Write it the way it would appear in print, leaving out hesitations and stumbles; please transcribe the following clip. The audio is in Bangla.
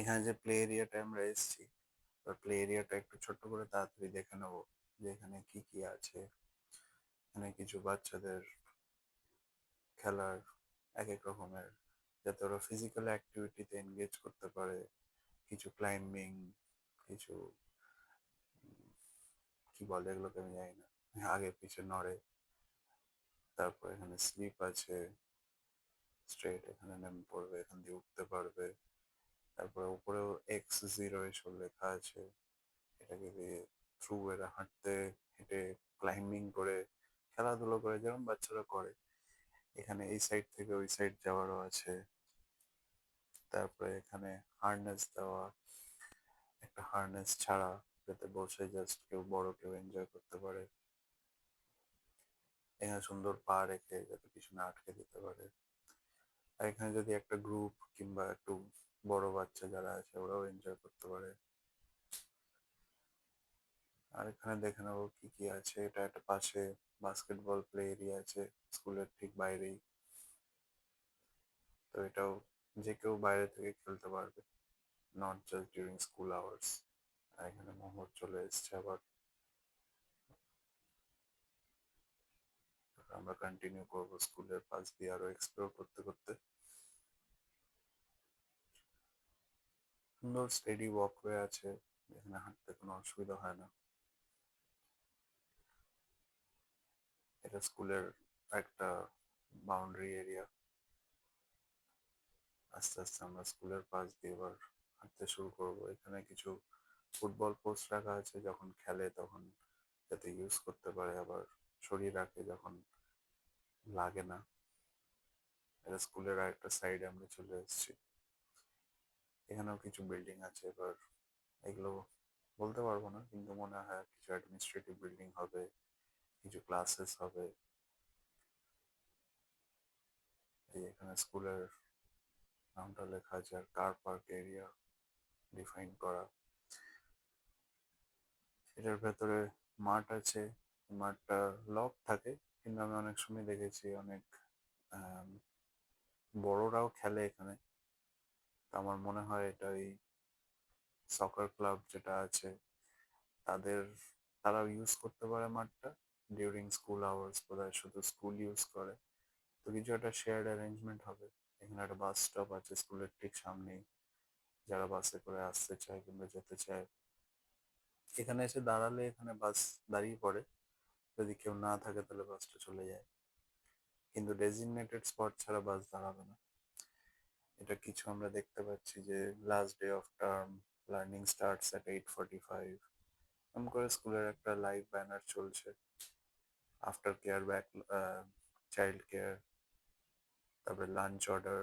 এখানে যে প্লে এরিয়াটা আমরা এসেছি, প্লে এরিয়াটা একটু ছোট্ট করে তাড়াতাড়ি দেখে নেবো যে এখানে কি কি আছে। এখানে কিছু বাচ্চাদের খেলার এক এক রকমের, যাতে ওরা ফিজিক্যাল অ্যাক্টিভিটিতে এনগেজ করতে পারে। কিছু ক্লাইম্বিং, কিছু কি বলে এগুলোকে আমি জানি না, আগে পিছে নড়ে। তারপর এখানে স্লিপ আছে, স্ট্রেট এখানে নেমে পড়বে, এখান দিয়ে উঠতে পারবে। তারপরে উপরেও X0 এসব লেখা আছে, এটাকে দিয়ে থ্রু এরা হাঁটতে, হেঁটে, ক্লাইম্বিং করে, খেলাধুলো করে যেমন বাচ্চারা করে। এখানে এই সাইড থেকে ওই সাইড যাওয়ারও আছে। তারপরে এখানে হারনেস দেওয়া, একটা হারনেস ছাড়া, যাতে বসে জাস্ট কেউ বড় কেউ এনজয় করতে পারে। এখানে সুন্দর পা রেখে যাতে পিছনে আটকে দিতে পারে। আর এখানে যদি একটা গ্রুপ কিংবা একটু বড় বাচ্চা যারা আছে ওরাও এনজয় করতে পারে। আর এখানে দেখে নেবো কি কি আছে। এটা একটা পাশে বাস্কেটবল প্লে এরিয়া আছে, স্কুলের ঠিক বাইরেই। তো এটাও যে কেউ বাইরে থেকে খেলতে পারবে, not just during school hours. আর এখানে মোমো চলে এসছে আবার। আমরা কন্টিনিউ করবো স্কুলের পাশ দিয়ে আরো এক্সপ্লোর করতে করতে। সুন্দর স্টেডি ওয়াকওয়ে আছে, এখানে হাঁটতে কোনো অসুবিধা হয় না। এটা স্কুলের একটা বাউন্ডারি এরিয়া। আস্তে আস্তে আমরা স্কুলের পাশ দিয়ে এবার হাঁটতে শুরু করবো। এখানে কিছু ফুটবল পোস্ট রাখা আছে, যখন খেলে তখন যাতে ইউজ করতে পারে, আবার সরিয়ে রাখে যখন লাগে না। এটা স্কুলের আরেকটা সাইডে আমরা চলে এসেছি। এখানেও কিছু বিল্ডিং আছে, এবার এগুলো বলতে পারবো না, কিন্তু মনে হয় কিছু অ্যাডমিনিস্ট্রেটিভ বিল্ডিং হবে, কিছু ক্লাসেস হবে। এই এখানে স্কুলের নামটা লেখা আছে, আর কার পার্ক এরিয়া ডিফাইন করা। এটার ভেতরে মাঠ আছে, মাঠটা লক থাকে, কিন্তু আমি অনেক সময় দেখেছি অনেক বড়রাও খেলে এখানে। তো আমার মনে হয় এটা এই সকার ক্লাব যেটা আছে তাদের, তারাও ইউজ করতে পারে মাঠটা ডিউরিং স্কুল আওয়ার্স, বোধহয় শুধু স্কুল ইউজ করে। তো কিছু একটা শেয়ার্ড অ্যারেঞ্জমেন্ট হবে। এখানে একটা বাস স্টপ আছে স্কুলের ঠিক সামনেই, যারা বাসে করে আসতে চায় কিংবা যেতে চায় এখানে এসে দাঁড়ালে এখানে বাস দাঁড়িয়ে পড়ে। যদি কেউ না থাকে তাহলে বাসটা চলে যায়, কিন্তু ডেজিগনেটেড স্পট ছাড়া বাস দাঁড়াবে না। এটা কিছু আমরা দেখতে পাচ্ছি যে last day of term, learning starts at 8:45, এমন করে স্কুলের একটা লাইভ ব্যানার চলছে। After care, back, child care, তারপরে লাঞ্চ অর্ডার,